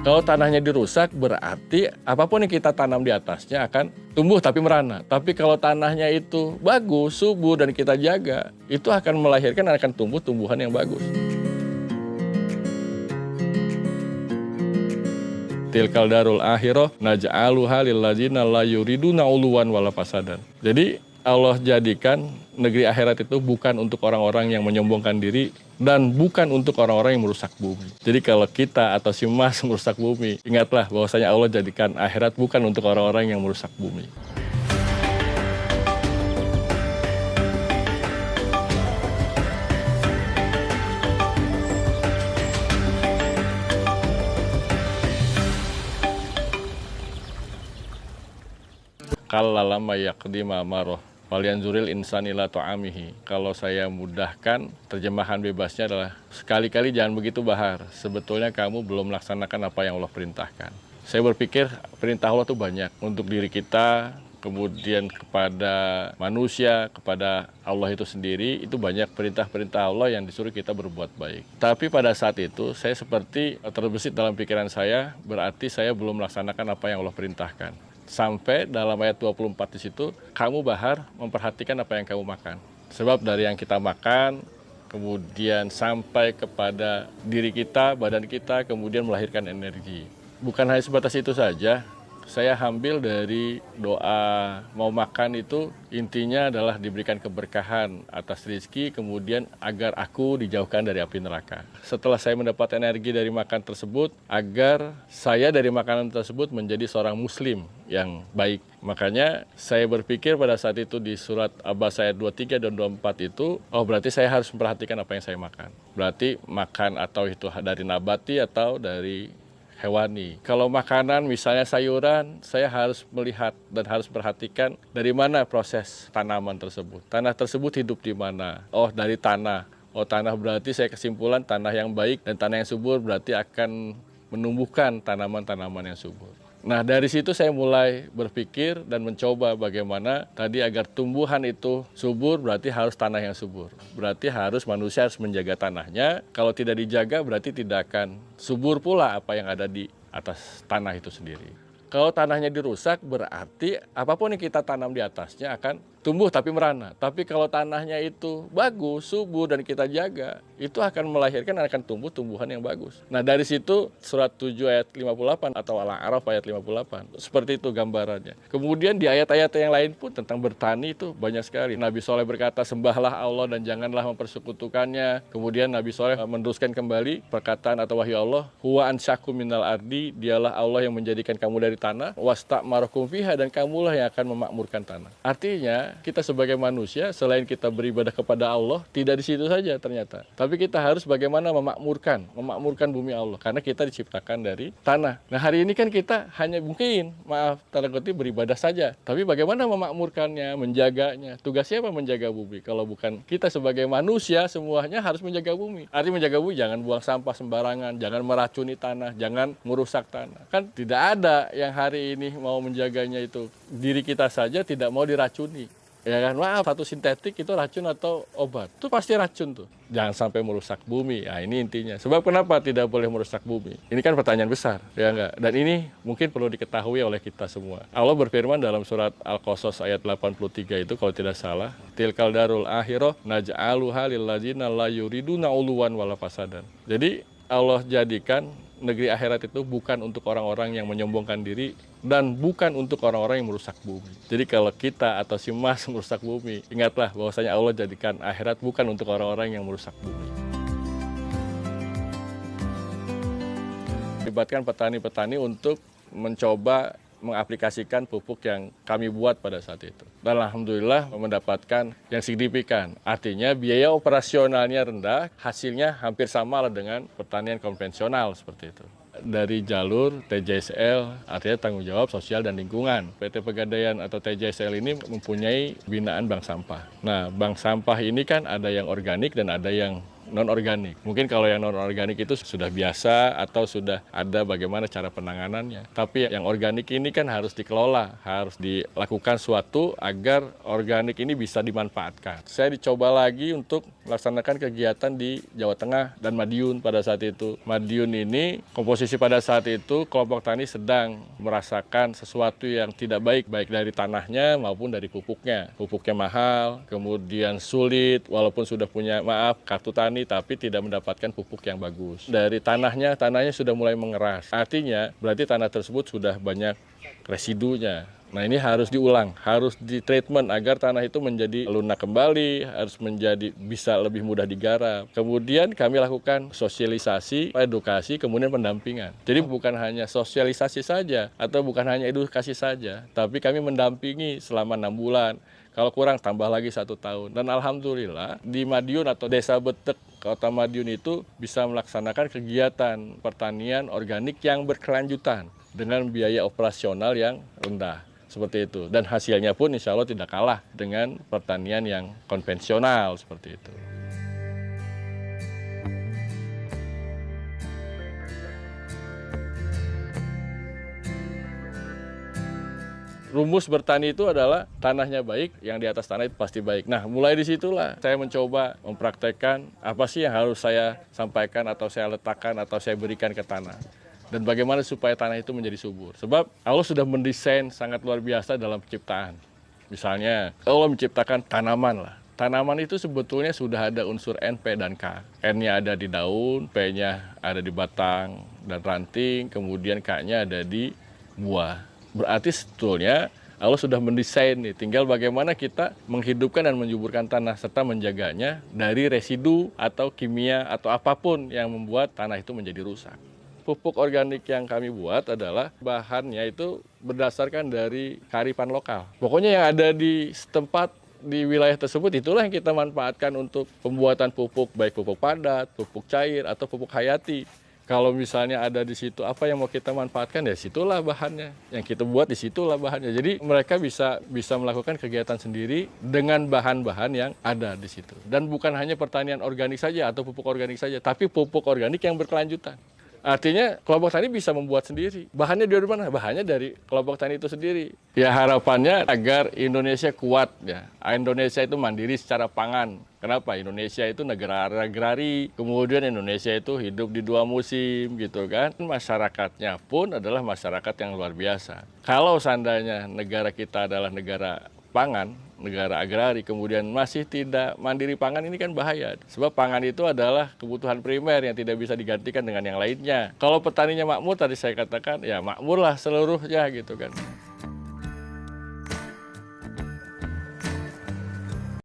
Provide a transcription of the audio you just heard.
Kalau tanahnya dirusak berarti apapun yang kita tanam di atasnya akan tumbuh tapi merana. Tapi kalau tanahnya itu bagus, subur dan kita jaga, itu akan melahirkan akan tumbuh tumbuhan yang bagus. Tilkal darul akhirah naj'aluha lilladzina la yuriduna uluwan wala fasadan. Jadi Allah jadikan negeri akhirat itu bukan untuk orang-orang yang menyombongkan diri dan bukan untuk orang-orang yang merusak bumi. Jadi kalau kita atau si Mas merusak bumi, ingatlah bahwasanya Allah jadikan akhirat bukan untuk orang-orang yang merusak bumi. Kalla lamma yaqdima amaroh falyanzuril insani ila ta'amihi. Kalau saya mudahkan, terjemahan bebasnya adalah sekali-kali jangan begitu bahar. Sebetulnya kamu belum melaksanakan apa yang Allah perintahkan. Saya berpikir perintah Allah itu banyak untuk diri kita, kemudian kepada manusia, kepada Allah itu sendiri, itu banyak perintah-perintah Allah yang disuruh kita berbuat baik. Tapi pada saat itu saya seperti terbesit dalam pikiran saya, berarti saya belum melaksanakan apa yang Allah perintahkan. Sampai dalam ayat 24 di situ, kamu bahar memperhatikan apa yang kamu makan. Sebab dari yang kita makan, kemudian sampai kepada diri kita, badan kita, kemudian melahirkan energi. Bukan hanya sebatas itu saja, saya ambil dari doa mau makan itu intinya adalah diberikan keberkahan atas rezeki, kemudian agar aku dijauhkan dari api neraka. Setelah saya mendapat energi dari makan tersebut, agar saya dari makanan tersebut menjadi seorang muslim yang baik. Makanya saya berpikir pada saat itu di surat Abbas ayat 23 dan 24 itu, oh berarti saya harus memperhatikan apa yang saya makan. Berarti makan atau itu dari nabati atau dari hewani. Kalau makanan misalnya sayuran, saya harus melihat dan harus perhatikan dari mana proses tanaman tersebut. Tanah tersebut hidup di mana? Oh, dari tanah. Oh, tanah berarti saya kesimpulan tanah yang baik dan tanah yang subur berarti akan menumbuhkan tanaman-tanaman yang subur. Nah, dari situ saya mulai berpikir dan mencoba bagaimana tadi agar tumbuhan itu subur berarti harus tanah yang subur. Berarti manusia harus menjaga tanahnya. Kalau tidak dijaga berarti tidak akan subur pula apa yang ada di atas tanah itu sendiri. Kalau tanahnya dirusak berarti apapun yang kita tanam di atasnya akan tumbuh tapi merana. Tapi kalau tanahnya itu bagus, subur dan kita jaga, itu akan melahirkan akan tumbuh tumbuhan yang bagus. Nah dari situ surat 7 ayat 58 atau Al-A'raf ayat 58. Seperti itu gambarannya. Kemudian di ayat-ayat yang lain pun tentang bertani itu banyak sekali. Nabi Soleh berkata sembahlah Allah dan janganlah mempersekutukannya. Kemudian Nabi Soleh meneruskan kembali perkataan atau wahyu Allah. Huwa ansyakum minal ardi, dialah Allah yang menjadikan kamu dari tanah. Wasta'marakum fiha, dan kamulah yang akan memakmurkan tanah. Artinya kita sebagai manusia selain kita beribadah kepada Allah tidak di situ saja ternyata, tapi kita harus bagaimana memakmurkan bumi Allah karena kita diciptakan dari tanah. Nah hari ini kan kita hanya mungkin tanda kutip beribadah saja, tapi bagaimana memakmurkannya, menjaganya? Tugas siapa menjaga bumi kalau bukan kita sebagai manusia? Semuanya harus menjaga bumi. Artinya menjaga bumi, jangan buang sampah sembarangan, jangan meracuni tanah, jangan merusak tanah. Kan tidak ada yang hari ini mau menjaganya itu. Diri kita saja tidak mau diracuni. Ya kan, maaf, satu sintetik itu racun atau obat. Itu pasti racun tuh. Jangan sampai merusak bumi. Nah, ini intinya. Sebab kenapa tidak boleh merusak bumi? Ini kan pertanyaan besar, ya enggak? Dan ini mungkin perlu diketahui oleh kita semua. Allah berfirman dalam surat Al-Qasas ayat 83 itu kalau tidak salah, Tilkal darul akhirah naj'aluha lilladzina la yuriduna uluwan wala fasadan. Jadi Allah jadikan negeri akhirat itu bukan untuk orang-orang yang menyombongkan diri dan bukan untuk orang-orang yang merusak bumi. Jadi kalau kita atau si Mas merusak bumi, ingatlah bahwasanya Allah jadikan akhirat bukan untuk orang-orang yang merusak bumi. Libatkan petani-petani untuk mencoba mengaplikasikan pupuk yang kami buat pada saat itu. Dan alhamdulillah mendapatkan yang signifikan. Artinya biaya operasionalnya rendah, hasilnya hampir sama dengan pertanian konvensional seperti itu. Dari jalur TJSL, artinya tanggung jawab sosial dan lingkungan. PT Pegadaian atau TJSL ini mempunyai binaan bank sampah. Nah, bank sampah ini kan ada yang organik dan ada yang non-organik. Mungkin kalau yang non-organik itu sudah biasa atau sudah ada bagaimana cara penanganannya. Tapi yang organik ini kan harus dikelola, harus dilakukan suatu agar organik ini bisa dimanfaatkan. Saya dicoba lagi untuk melaksanakan kegiatan di Jawa Tengah dan Madiun pada saat itu. Madiun ini komposisi pada saat itu kelompok tani sedang merasakan sesuatu yang tidak baik, baik dari tanahnya maupun dari pupuknya. Pupuknya mahal, kemudian sulit, walaupun sudah punya kartu tani tapi tidak mendapatkan pupuk yang bagus. Dari tanahnya sudah mulai mengeras. Artinya berarti tanah tersebut sudah banyak residunya. Nah ini harus diulang, harus ditreatment agar tanah itu menjadi lunak kembali, harus menjadi bisa lebih mudah digarap. Kemudian kami lakukan sosialisasi, edukasi, kemudian pendampingan. Jadi bukan hanya sosialisasi saja atau bukan hanya edukasi saja, tapi kami mendampingi selama 6 bulan. Kalau kurang tambah lagi 1 tahun. Dan alhamdulillah di Madiun atau Desa Betek, Kota Madiun itu bisa melaksanakan kegiatan pertanian organik yang berkelanjutan dengan biaya operasional yang rendah. Seperti itu. Dan hasilnya pun insya Allah tidak kalah dengan pertanian yang konvensional seperti itu. Rumus bertani itu adalah tanahnya baik, yang di atas tanah itu pasti baik. Nah, mulai di situlah saya mencoba mempraktekkan apa sih yang harus saya sampaikan atau saya letakkan atau saya berikan ke tanah. Dan bagaimana supaya tanah itu menjadi subur. Sebab Allah sudah mendesain sangat luar biasa dalam penciptaan. Misalnya, Allah menciptakan tanaman lah. Tanaman itu sebetulnya sudah ada unsur N, P, dan K. N-nya ada di daun, P-nya ada di batang dan ranting, kemudian K-nya ada di buah. Berarti sebetulnya Allah sudah mendesain nih, tinggal bagaimana kita menghidupkan dan menyuburkan tanah serta menjaganya dari residu atau kimia atau apapun yang membuat tanah itu menjadi rusak. Pupuk organik yang kami buat adalah bahannya itu berdasarkan dari kearifan lokal. Pokoknya yang ada di setempat, di wilayah tersebut itulah yang kita manfaatkan untuk pembuatan pupuk, baik pupuk padat, pupuk cair, atau pupuk hayati. Kalau misalnya ada di situ apa yang mau kita manfaatkan, ya situlah bahannya. Yang kita buat di situlah bahannya. Jadi mereka bisa melakukan kegiatan sendiri dengan bahan-bahan yang ada di situ. Dan bukan hanya pertanian organik saja atau pupuk organik saja, tapi pupuk organik yang berkelanjutan. Artinya kelompok tani bisa membuat sendiri. Bahannya dari mana? Bahannya dari kelompok tani itu sendiri. Ya harapannya agar Indonesia kuat ya. Indonesia itu mandiri secara pangan. Kenapa? Indonesia itu negara agrari, kemudian Indonesia itu hidup di 2 musim gitu kan. Masyarakatnya pun adalah masyarakat yang luar biasa. Kalau seandainya negara kita adalah negara pangan, negara agrari, kemudian masih tidak mandiri pangan, ini kan bahaya. Sebab pangan itu adalah kebutuhan primer yang tidak bisa digantikan dengan yang lainnya. Kalau petaninya makmur, tadi saya katakan, ya makmurlah seluruhnya gitu kan.